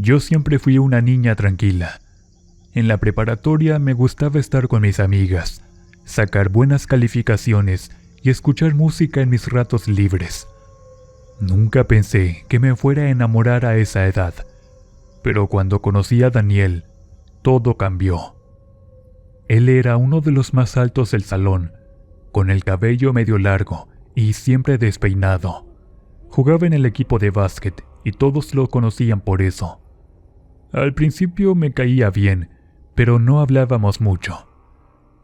Yo siempre fui una niña tranquila. En la preparatoria me gustaba estar con mis amigas, sacar buenas calificaciones y escuchar música en mis ratos libres. Nunca pensé que me fuera a enamorar a esa edad, pero cuando conocí a Daniel, todo cambió. Él era uno de los más altos del salón, con el cabello medio largo y siempre despeinado. Jugaba en el equipo de básquet y todos lo conocían por eso. Al principio me caía bien, pero no hablábamos mucho.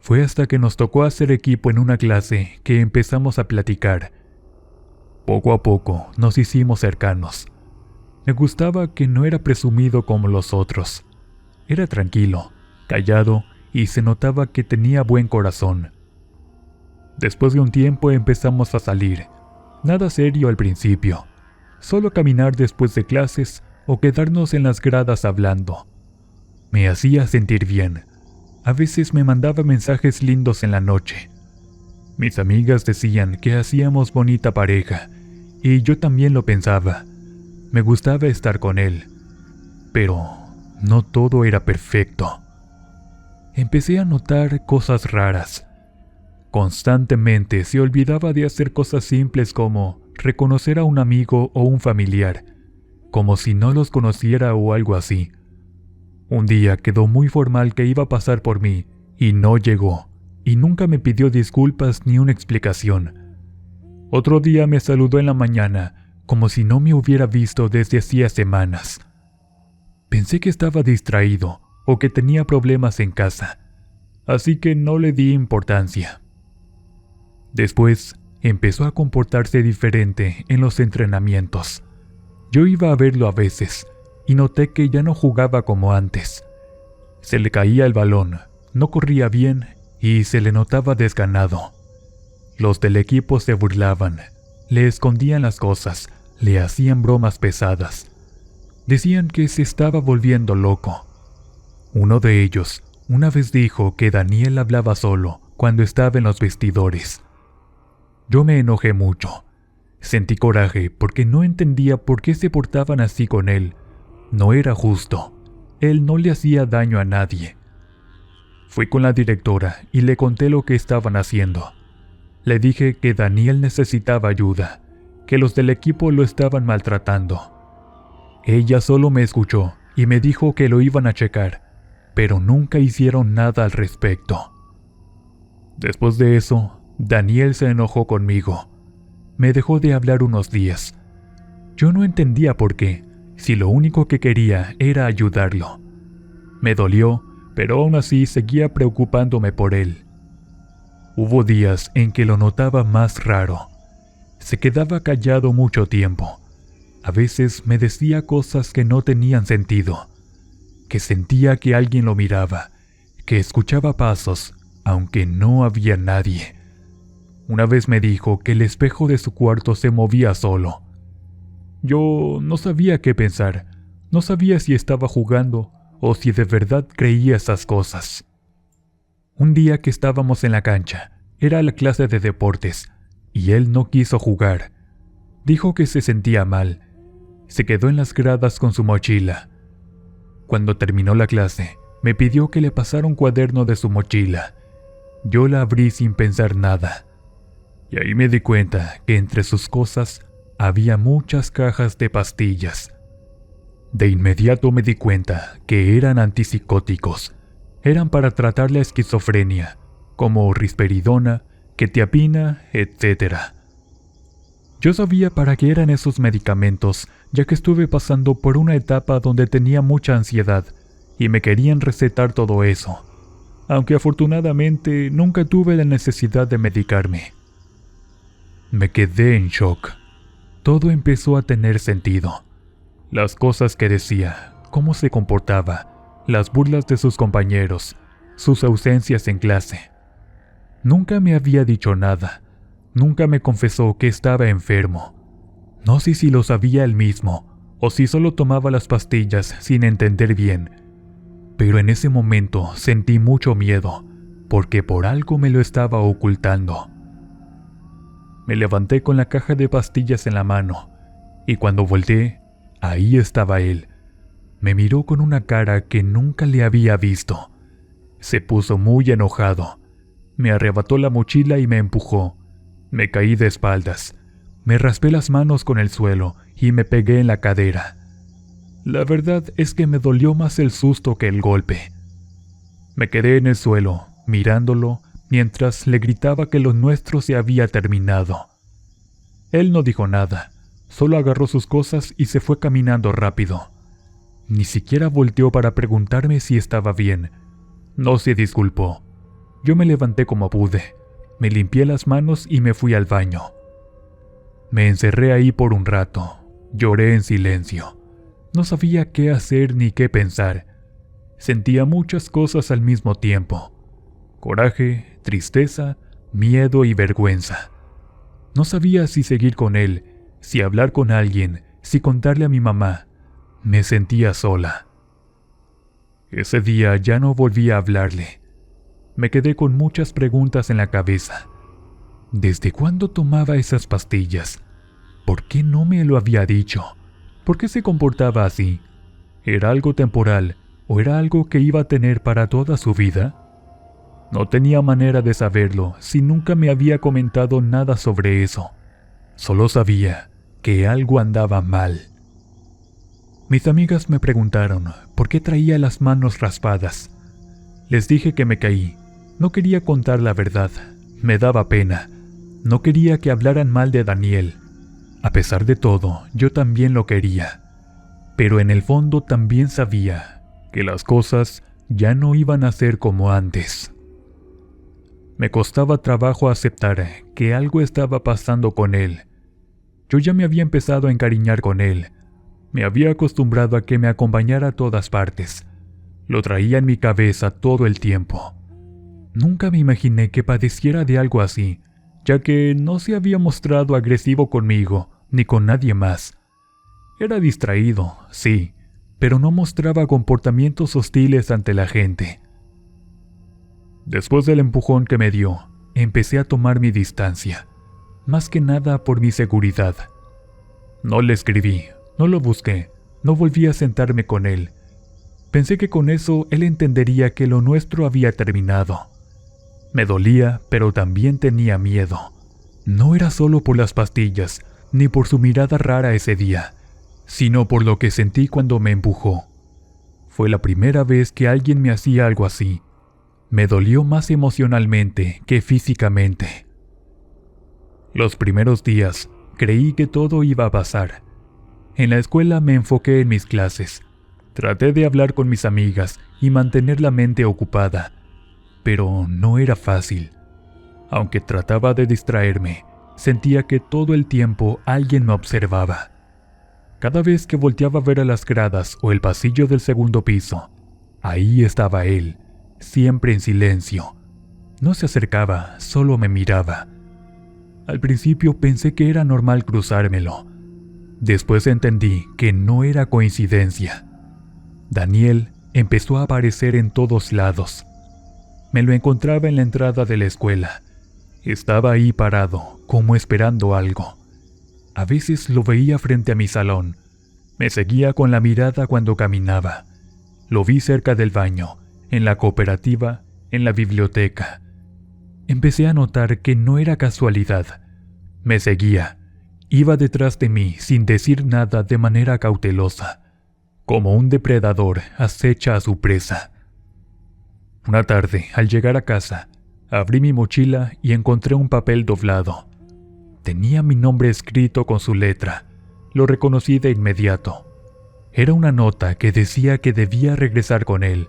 Fue hasta que nos tocó hacer equipo en una clase que empezamos a platicar. Poco a poco nos hicimos cercanos. Me gustaba que no era presumido como los otros. Era tranquilo, callado y se notaba que tenía buen corazón. Después de un tiempo empezamos a salir. Nada serio al principio, solo caminar después de clases o quedarnos en las gradas hablando. Me hacía sentir bien. A veces me mandaba mensajes lindos en la noche. Mis amigas decían que hacíamos bonita pareja, y yo también lo pensaba. Me gustaba estar con él, pero no todo era perfecto. Empecé a notar cosas raras. Constantemente se olvidaba de hacer cosas simples como reconocer a un amigo o un familiar, como si no los conociera o algo así. Un día quedó muy formal que iba a pasar por mí y no llegó, y nunca me pidió disculpas ni una explicación. Otro día me saludó en la mañana, como si no me hubiera visto desde hacía semanas. Pensé que estaba distraído o que tenía problemas en casa, así que no le di importancia. Después empezó a comportarse diferente en los entrenamientos. Yo iba a verlo a veces y noté que ya no jugaba como antes. Se le caía el balón, no corría bien y se le notaba desganado. Los del equipo se burlaban, le escondían las cosas, le hacían bromas pesadas. Decían que se estaba volviendo loco. Uno de ellos una vez dijo que Daniel hablaba solo cuando estaba en los vestidores. Yo me enojé mucho. Sentí coraje porque no entendía por qué se portaban así con él. No era justo. Él no le hacía daño a nadie. Fui con la directora y le conté lo que estaban haciendo. Le dije que Daniel necesitaba ayuda, que los del equipo lo estaban maltratando. Ella solo me escuchó y me dijo que lo iban a checar, pero nunca hicieron nada al respecto. Después de eso, Daniel se enojó conmigo. Me dejó de hablar unos días. Yo no entendía por qué, si lo único que quería era ayudarlo. Me dolió, pero aún así seguía preocupándome por él. Hubo días en que lo notaba más raro. Se quedaba callado mucho tiempo. A veces me decía cosas que no tenían sentido, que sentía que alguien lo miraba, que escuchaba pasos, aunque no había nadie. Una vez me dijo que el espejo de su cuarto se movía solo. Yo no sabía qué pensar, no sabía si estaba jugando o si de verdad creía esas cosas. Un día que estábamos en la cancha, era la clase de deportes, y él no quiso jugar. Dijo que se sentía mal. Se quedó en las gradas con su mochila. Cuando terminó la clase, me pidió que le pasara un cuaderno de su mochila. Yo la abrí sin pensar nada. Y ahí me di cuenta que entre sus cosas había muchas cajas de pastillas. De inmediato me di cuenta que eran antipsicóticos. Eran para tratar la esquizofrenia, como risperidona, quetiapina, etc. Yo sabía para qué eran esos medicamentos, ya que estuve pasando por una etapa donde tenía mucha ansiedad y me querían recetar todo eso, aunque afortunadamente nunca tuve la necesidad de medicarme. Me quedé en shock. Todo empezó a tener sentido. Las cosas que decía, cómo se comportaba, las burlas de sus compañeros, sus ausencias en clase. Nunca me había dicho nada. Nunca me confesó que estaba enfermo. No sé si lo sabía él mismo, o si solo tomaba las pastillas sin entender bien. Pero en ese momento sentí mucho miedo, porque por algo me lo estaba ocultando. Me levanté con la caja de pastillas en la mano, y cuando volteé, ahí estaba él. Me miró con una cara que nunca le había visto. Se puso muy enojado. Me arrebató la mochila y me empujó. Me caí de espaldas. Me raspé las manos con el suelo y me pegué en la cadera. La verdad es que me dolió más el susto que el golpe. Me quedé en el suelo, mirándolo, mientras le gritaba que lo nuestro se había terminado. Él no dijo nada, solo agarró sus cosas y se fue caminando rápido. Ni siquiera volteó para preguntarme si estaba bien. No se disculpó. Yo me levanté como pude, me limpié las manos y me fui al baño. Me encerré ahí por un rato, lloré en silencio. No sabía qué hacer ni qué pensar. Sentía muchas cosas al mismo tiempo. Coraje, tristeza, miedo y vergüenza. No sabía si seguir con él, si hablar con alguien, si contarle a mi mamá. Me sentía sola. Ese día ya no volví a hablarle. Me quedé con muchas preguntas en la cabeza. ¿Desde cuándo tomaba esas pastillas? ¿Por qué no me lo había dicho? ¿Por qué se comportaba así? ¿Era algo temporal o era algo que iba a tener para toda su vida? No tenía manera de saberlo si nunca me había comentado nada sobre eso. Solo sabía que algo andaba mal. Mis amigas me preguntaron por qué traía las manos raspadas. Les dije que me caí. No quería contar la verdad. Me daba pena. No quería que hablaran mal de Daniel. A pesar de todo, yo también lo quería. Pero en el fondo también sabía que las cosas ya no iban a ser como antes. Me costaba trabajo aceptar que algo estaba pasando con él. Yo ya me había empezado a encariñar con él. Me había acostumbrado a que me acompañara a todas partes. Lo traía en mi cabeza todo el tiempo. Nunca me imaginé que padeciera de algo así, ya que no se había mostrado agresivo conmigo ni con nadie más. Era distraído, sí, pero no mostraba comportamientos hostiles ante la gente. Después del empujón que me dio, empecé a tomar mi distancia, más que nada por mi seguridad. No le escribí, no lo busqué, no volví a sentarme con él. Pensé que con eso él entendería que lo nuestro había terminado. Me dolía, pero también tenía miedo. No era solo por las pastillas, ni por su mirada rara ese día, sino por lo que sentí cuando me empujó. Fue la primera vez que alguien me hacía algo así. Me dolió más emocionalmente que físicamente. Los primeros días creí que todo iba a pasar. En la escuela me enfoqué en mis clases. Traté de hablar con mis amigas y mantener la mente ocupada, pero no era fácil. Aunque trataba de distraerme, sentía que todo el tiempo alguien me observaba. Cada vez que volteaba a ver a las gradas o el pasillo del segundo piso, ahí estaba él, siempre en silencio. No se acercaba, solo me miraba. Al principio pensé que era normal cruzármelo. Después entendí que no era coincidencia. Daniel empezó a aparecer en todos lados. Me lo encontraba en la entrada de la escuela. Estaba ahí parado, como esperando algo. A veces lo veía frente a mi salón. Me seguía con la mirada cuando caminaba. Lo vi cerca del baño, en la cooperativa, en la biblioteca. Empecé a notar que no era casualidad. Me seguía. Iba detrás de mí sin decir nada de manera cautelosa, como un depredador acecha a su presa. Una tarde, al llegar a casa, abrí mi mochila y encontré un papel doblado. Tenía mi nombre escrito con su letra. Lo reconocí de inmediato. Era una nota que decía que debía regresar con él,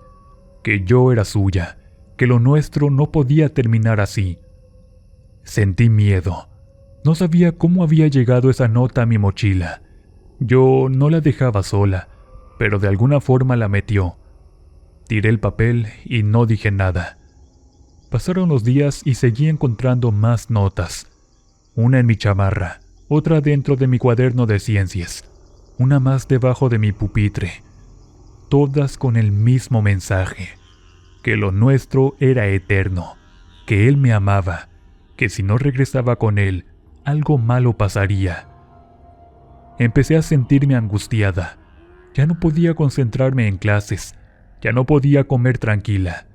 que yo era suya, que lo nuestro no podía terminar así. Sentí miedo. No sabía cómo había llegado esa nota a mi mochila. Yo no la dejaba sola, pero de alguna forma la metió. Tiré el papel y no dije nada. Pasaron los días y seguí encontrando más notas. Una en mi chamarra, otra dentro de mi cuaderno de ciencias, una más debajo de mi pupitre. Todas con el mismo mensaje, que lo nuestro era eterno, que él me amaba, que si no regresaba con él, algo malo pasaría. Empecé a sentirme angustiada. Ya no podía concentrarme en clases, ya no podía comer tranquila.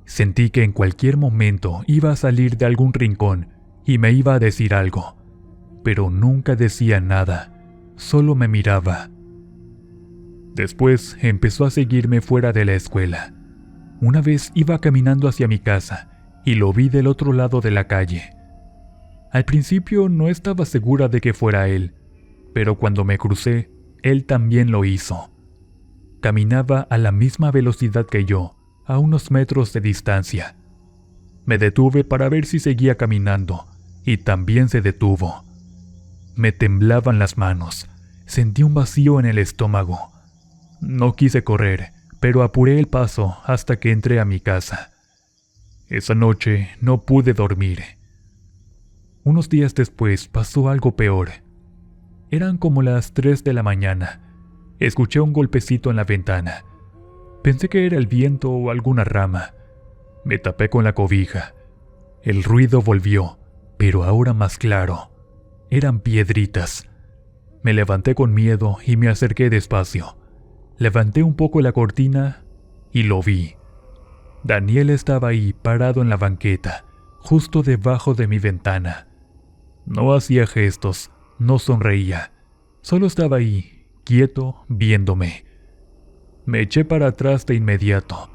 Sentí que en cualquier momento iba a salir de algún rincón y me iba a decir algo, pero nunca decía nada, solo me miraba. Después empezó a seguirme fuera de la escuela. Una vez iba caminando hacia mi casa y lo vi del otro lado de la calle. Al principio no estaba segura de que fuera él, pero cuando me crucé, él también lo hizo. Caminaba a la misma velocidad que yo, a unos metros de distancia. Me detuve para ver si seguía caminando, y también se detuvo. Me temblaban las manos, sentí un vacío en el estómago. No quise correr, pero apuré el paso hasta que entré a mi casa. Esa noche no pude dormir. Unos días después pasó algo peor. Eran como las 3 de la mañana. Escuché un golpecito en la ventana. Pensé que era el viento o alguna rama. Me tapé con la cobija. El ruido volvió, pero ahora más claro. Eran piedritas. Me levanté con miedo y me acerqué despacio. Levanté un poco la cortina y lo vi. Daniel estaba ahí parado en la banqueta, justo debajo de mi ventana. No hacía gestos, no sonreía. Solo estaba ahí, quieto, viéndome. Me eché para atrás de inmediato.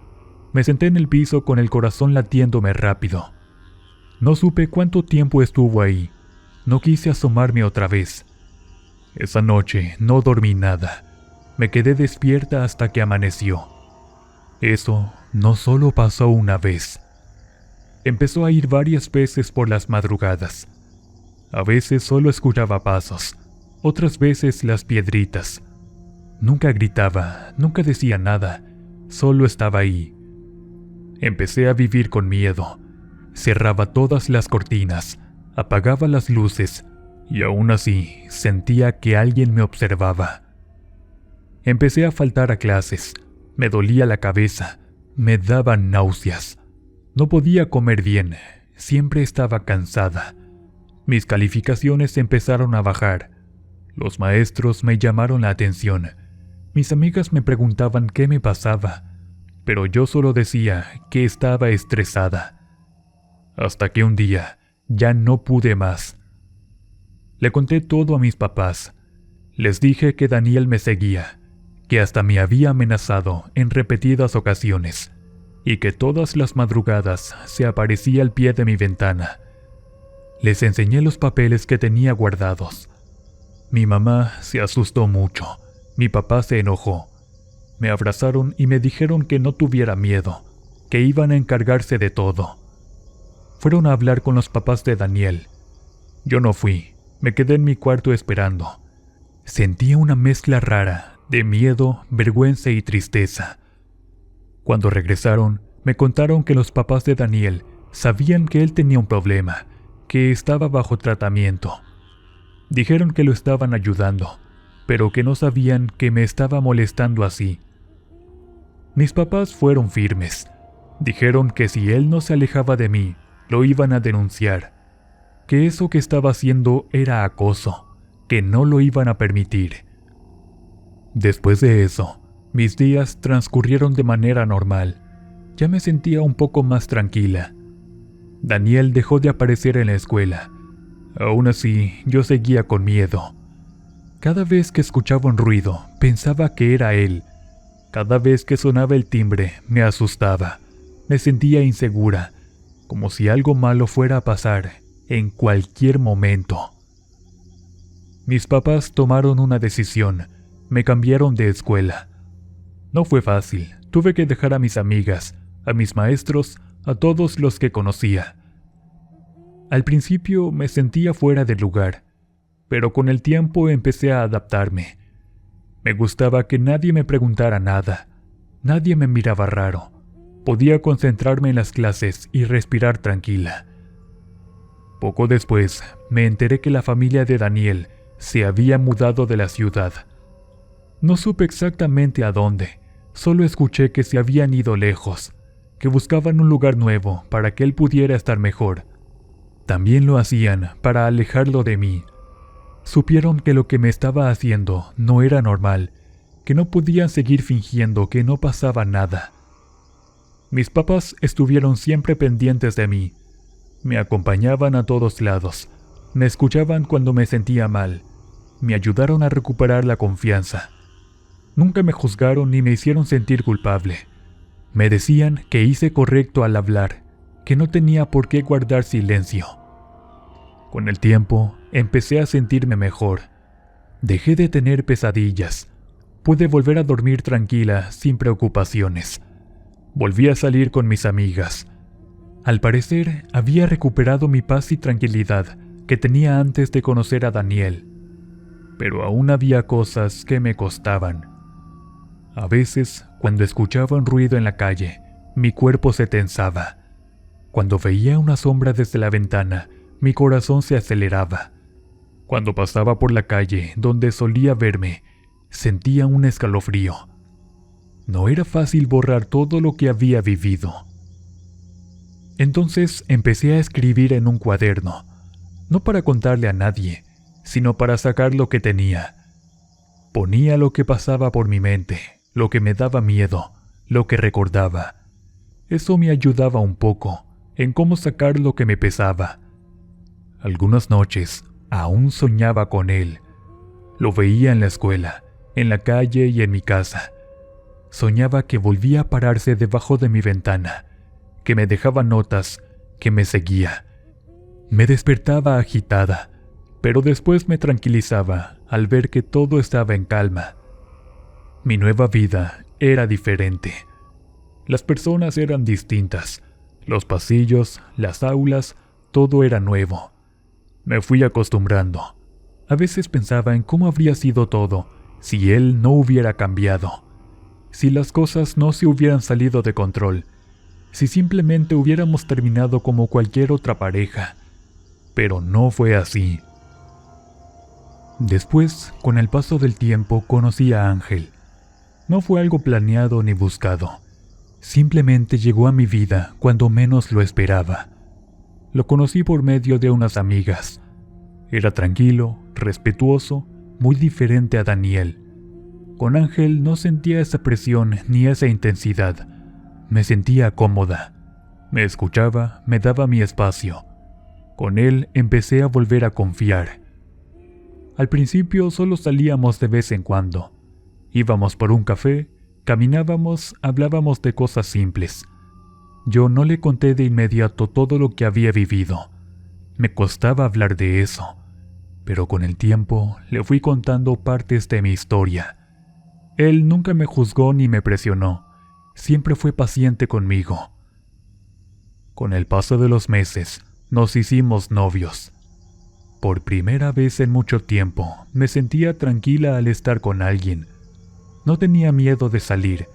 Me senté en el piso con el corazón latiéndome rápido. No supe cuánto tiempo estuvo ahí. No quise asomarme otra vez. Esa noche no dormí nada. Me quedé despierta hasta que amaneció. Eso no solo pasó una vez. Empezó a ir varias veces por las madrugadas. A veces solo escuchaba pasos, otras veces las piedritas. Nunca gritaba, nunca decía nada, solo estaba ahí. Empecé a vivir con miedo. Cerraba todas las cortinas, apagaba las luces y aún así sentía que alguien me observaba. Empecé a faltar a clases, me dolía la cabeza, me daban náuseas. No podía comer bien, siempre estaba cansada. Mis calificaciones empezaron a bajar. Los maestros me llamaron la atención. Mis amigas me preguntaban qué me pasaba, pero yo solo decía que estaba estresada. Hasta que un día ya no pude más. Le conté todo a mis papás. Les dije que Daniel me seguía, que hasta me había amenazado en repetidas ocasiones, y que todas las madrugadas se aparecía al pie de mi ventana. Les enseñé los papeles que tenía guardados. Mi mamá se asustó mucho, mi papá se enojó. Me abrazaron y me dijeron que no tuviera miedo, que iban a encargarse de todo. Fueron a hablar con los papás de Daniel. Yo no fui, me quedé en mi cuarto esperando. Sentía una mezcla rara de miedo, vergüenza y tristeza. Cuando regresaron, me contaron que los papás de Daniel sabían que él tenía un problema, que estaba bajo tratamiento. Dijeron que lo estaban ayudando, pero que no sabían que me estaba molestando así. Mis papás fueron firmes. Dijeron que si él no se alejaba de mí, lo iban a denunciar, que eso que estaba haciendo era acoso, que no lo iban a permitir. Después de eso, mis días transcurrieron de manera normal. Ya me sentía un poco más tranquila. Daniel dejó de aparecer en la escuela. Aún así, yo seguía con miedo. Cada vez que escuchaba un ruido, pensaba que era él. Cada vez que sonaba el timbre, me asustaba. Me sentía insegura, como si algo malo fuera a pasar en cualquier momento. Mis papás tomaron una decisión. Me cambiaron de escuela. No fue fácil. Tuve que dejar a mis amigas, a mis maestros, a todos los que conocía. Al principio me sentía fuera de lugar, pero con el tiempo empecé a adaptarme. Me gustaba que nadie me preguntara nada. Nadie me miraba raro. Podía concentrarme en las clases y respirar tranquila. Poco después, me enteré que la familia de Daniel se había mudado de la ciudad. No supe exactamente a dónde, solo escuché que se habían ido lejos, que buscaban un lugar nuevo para que él pudiera estar mejor. También lo hacían para alejarlo de mí. Supieron que lo que me estaba haciendo no era normal, que no podían seguir fingiendo que no pasaba nada. Mis papás estuvieron siempre pendientes de mí. Me acompañaban a todos lados. Me escuchaban cuando me sentía mal. Me ayudaron a recuperar la confianza. Nunca me juzgaron ni me hicieron sentir culpable. Me decían que hice correcto al hablar, que no tenía por qué guardar silencio. Con el tiempo, empecé a sentirme mejor. Dejé de tener pesadillas. Pude volver a dormir tranquila, sin preocupaciones. Volví a salir con mis amigas. Al parecer, había recuperado mi paz y tranquilidad que tenía antes de conocer a Daniel. Pero aún había cosas que me costaban. A veces, cuando escuchaba un ruido en la calle, mi cuerpo se tensaba. Cuando veía una sombra desde la ventana, mi corazón se aceleraba. Cuando pasaba por la calle donde solía verme, sentía un escalofrío. No era fácil borrar todo lo que había vivido. Entonces empecé a escribir en un cuaderno, no para contarle a nadie, sino para sacar lo que tenía. Ponía lo que pasaba por mi mente, lo que me daba miedo, lo que recordaba. Eso me ayudaba un poco en cómo sacar lo que me pesaba. Algunas noches aún soñaba con él. Lo veía en la escuela, en la calle y en mi casa. Soñaba que volvía a pararse debajo de mi ventana, que me dejaba notas, que me seguía. Me despertaba agitada, pero después me tranquilizaba al ver que todo estaba en calma. Mi nueva vida era diferente. Las personas eran distintas. Los pasillos, las aulas, todo era nuevo. Me fui acostumbrando. A veces pensaba en cómo habría sido todo si él no hubiera cambiado. Si las cosas no se hubieran salido de control. Si simplemente hubiéramos terminado como cualquier otra pareja. Pero no fue así. Después, con el paso del tiempo, conocí a Ángel. No fue algo planeado ni buscado. Simplemente llegó a mi vida cuando menos lo esperaba. Lo conocí por medio de unas amigas. Era tranquilo, respetuoso, muy diferente a Daniel. Con Ángel no sentía esa presión ni esa intensidad. Me sentía cómoda. Me escuchaba, me daba mi espacio. Con él empecé a volver a confiar. Al principio solo salíamos de vez en cuando. Íbamos por un café, caminábamos, hablábamos de cosas simples. Yo no le conté de inmediato todo lo que había vivido. Me costaba hablar de eso, pero con el tiempo le fui contando partes de mi historia. Él nunca me juzgó ni me presionó, siempre fue paciente conmigo. Con el paso de los meses, nos hicimos novios. Por primera vez en mucho tiempo, me sentía tranquila al estar con alguien. No tenía miedo de salir.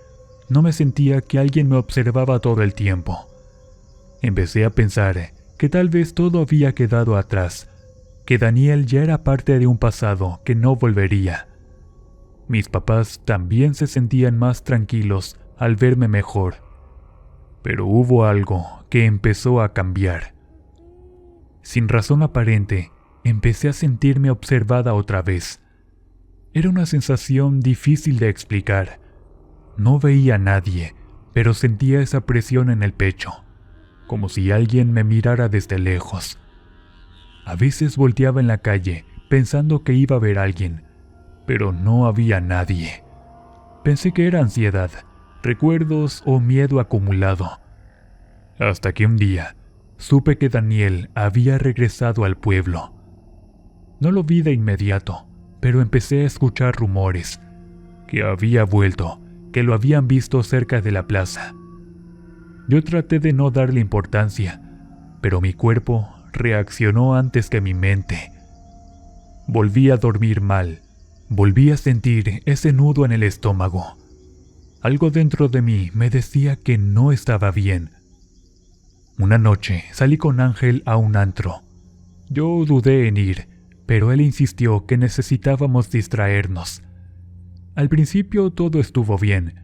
No me sentía que alguien me observaba todo el tiempo. Empecé a pensar que tal vez todo había quedado atrás, que Daniel ya era parte de un pasado que no volvería. Mis papás también se sentían más tranquilos al verme mejor. Pero hubo algo que empezó a cambiar. Sin razón aparente, empecé a sentirme observada otra vez. Era una sensación difícil de explicar. No veía a nadie, pero sentía esa presión en el pecho, como si alguien me mirara desde lejos. A veces volteaba en la calle pensando que iba a ver a alguien, pero no había nadie. Pensé que era ansiedad, recuerdos o miedo acumulado. Hasta que un día supe que Daniel había regresado al pueblo. No lo vi de inmediato, pero empecé a escuchar rumores, que había vuelto, que lo habían visto cerca de la plaza. Yo traté de no darle importancia, pero mi cuerpo reaccionó antes que mi mente. Volví a dormir mal, volví a sentir ese nudo en el estómago. Algo dentro de mí me decía que no estaba bien. Una noche salí con Ángel a un antro. Yo dudé en ir, pero él insistió que necesitábamos distraernos. Al principio todo estuvo bien.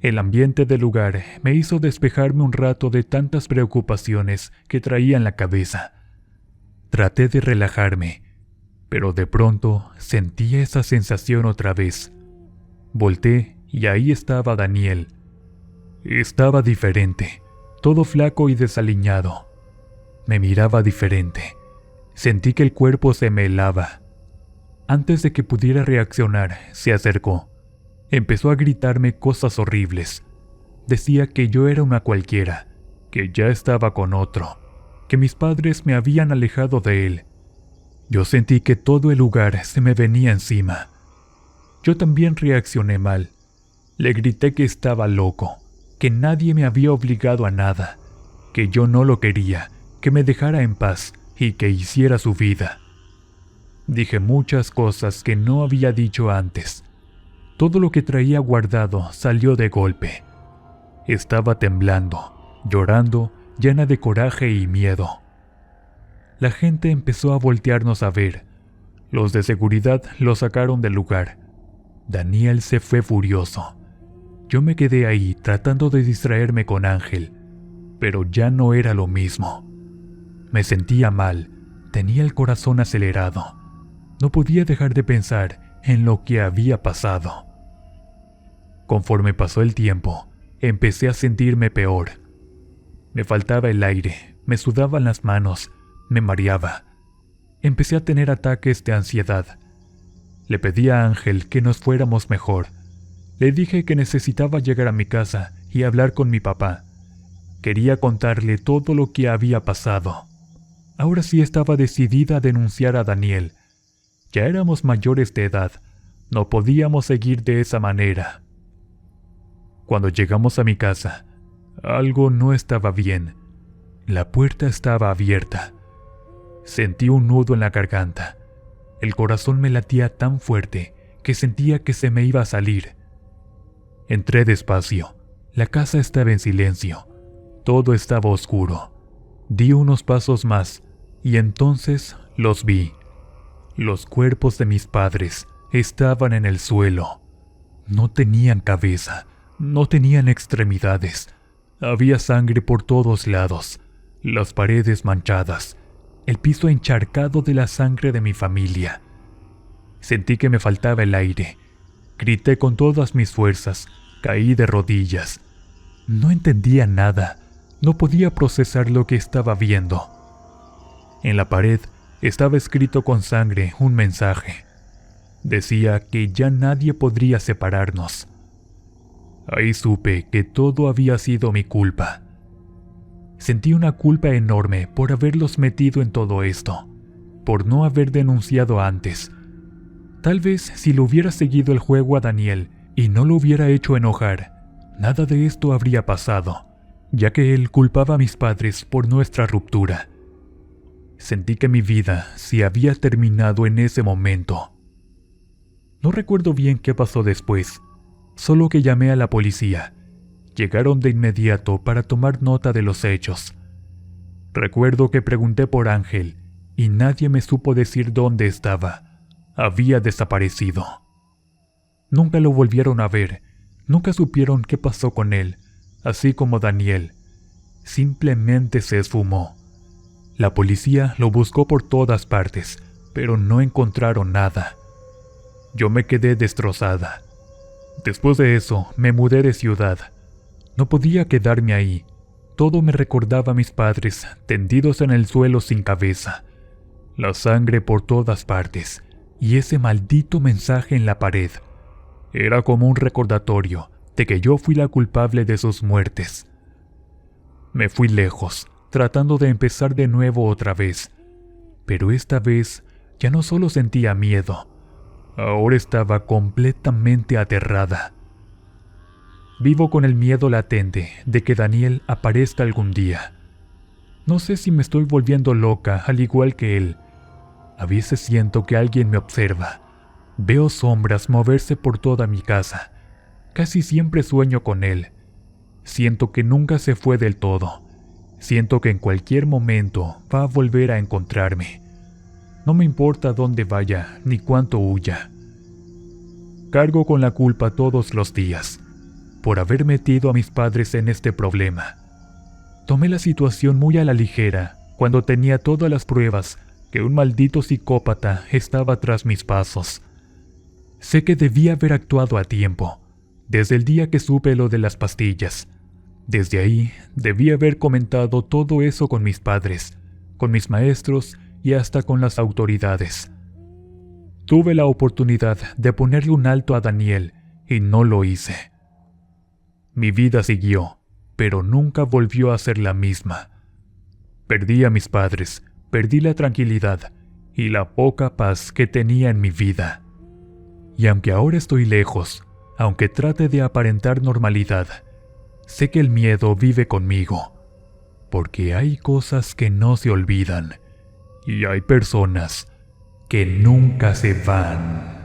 El ambiente del lugar me hizo despejarme un rato de tantas preocupaciones que traía en la cabeza. Traté de relajarme, pero de pronto sentí esa sensación otra vez. Volté y ahí estaba Daniel. Estaba diferente, todo flaco y desaliñado. Me miraba diferente. Sentí que el cuerpo se me helaba. Antes de que pudiera reaccionar, se acercó. Empezó a gritarme cosas horribles. Decía que yo era una cualquiera, que ya estaba con otro, que mis padres me habían alejado de él. Yo sentí que todo el lugar se me venía encima. Yo también reaccioné mal. Le grité que estaba loco, que nadie me había obligado a nada, que yo no lo quería, que me dejara en paz y que hiciera su vida. Dije muchas cosas que no había dicho antes. Todo lo que traía guardado salió de golpe. Estaba temblando, llorando, llena de coraje y miedo. La gente empezó a voltearnos a ver. Los de seguridad lo sacaron del lugar. Daniel se fue furioso. Yo me quedé ahí tratando de distraerme con Ángel, pero ya no era lo mismo. Me sentía mal, tenía el corazón acelerado. No podía dejar de pensar en lo que había pasado. Conforme pasó el tiempo, empecé a sentirme peor. Me faltaba el aire, me sudaban las manos, me mareaba. Empecé a tener ataques de ansiedad. Le pedí a Ángel que nos fuéramos mejor. Le dije que necesitaba llegar a mi casa y hablar con mi papá. Quería contarle todo lo que había pasado. Ahora sí estaba decidida a denunciar a Daniel. Ya éramos mayores de edad, no podíamos seguir de esa manera. Cuando llegamos a mi casa, algo no estaba bien. La puerta estaba abierta. Sentí un nudo en la garganta. El corazón me latía tan fuerte que sentía que se me iba a salir. Entré despacio. La casa estaba en silencio. Todo estaba oscuro. Di unos pasos más y entonces los vi. Los cuerpos de mis padres estaban en el suelo. No tenían cabeza, no tenían extremidades. Había sangre por todos lados, las paredes manchadas, el piso encharcado de la sangre de mi familia. Sentí que me faltaba el aire. Grité con todas mis fuerzas, caí de rodillas. No entendía nada, no podía procesar lo que estaba viendo. En la pared estaba escrito con sangre un mensaje. Decía que ya nadie podría separarnos. Ahí supe que todo había sido mi culpa. Sentí una culpa enorme por haberlos metido en todo esto, por no haber denunciado antes. Tal vez si le hubiera seguido el juego a Daniel y no lo hubiera hecho enojar, nada de esto habría pasado, ya que él culpaba a mis padres por nuestra ruptura. Sentí que mi vida se había terminado en ese momento. No recuerdo bien qué pasó después, solo que llamé a la policía. Llegaron de inmediato para tomar nota de los hechos. Recuerdo que pregunté por Ángel y nadie me supo decir dónde estaba. Había desaparecido. Nunca lo volvieron a ver, nunca supieron qué pasó con él, así como Daniel. Simplemente se esfumó. La policía lo buscó por todas partes, pero no encontraron nada. Yo me quedé destrozada. Después de eso, me mudé de ciudad. No podía quedarme ahí. Todo me recordaba a mis padres tendidos en el suelo sin cabeza. La sangre por todas partes y ese maldito mensaje en la pared. Era como un recordatorio de que yo fui la culpable de sus muertes. Me fui lejos, tratando de empezar de nuevo otra vez. Pero esta vez ya no solo sentía miedo, ahora estaba completamente aterrada. Vivo con el miedo latente de que Daniel aparezca algún día. No sé si me estoy volviendo loca al igual que él. A veces siento que alguien me observa. Veo sombras moverse por toda mi casa. Casi siempre sueño con él. Siento que nunca se fue del todo. Siento que en cualquier momento va a volver a encontrarme. No me importa dónde vaya ni cuánto huya. Cargo con la culpa todos los días por haber metido a mis padres en este problema. Tomé la situación muy a la ligera cuando tenía todas las pruebas que un maldito psicópata estaba tras mis pasos. Sé que debía haber actuado a tiempo, desde el día que supe lo de las pastillas. Desde ahí, debí haber comentado todo eso con mis padres, con mis maestros y hasta con las autoridades. Tuve la oportunidad de ponerle un alto a Daniel y no lo hice. Mi vida siguió, pero nunca volvió a ser la misma. Perdí a mis padres, perdí la tranquilidad y la poca paz que tenía en mi vida. Y aunque ahora estoy lejos, aunque trate de aparentar normalidad, sé que el miedo vive conmigo, porque hay cosas que no se olvidan y hay personas que nunca se van.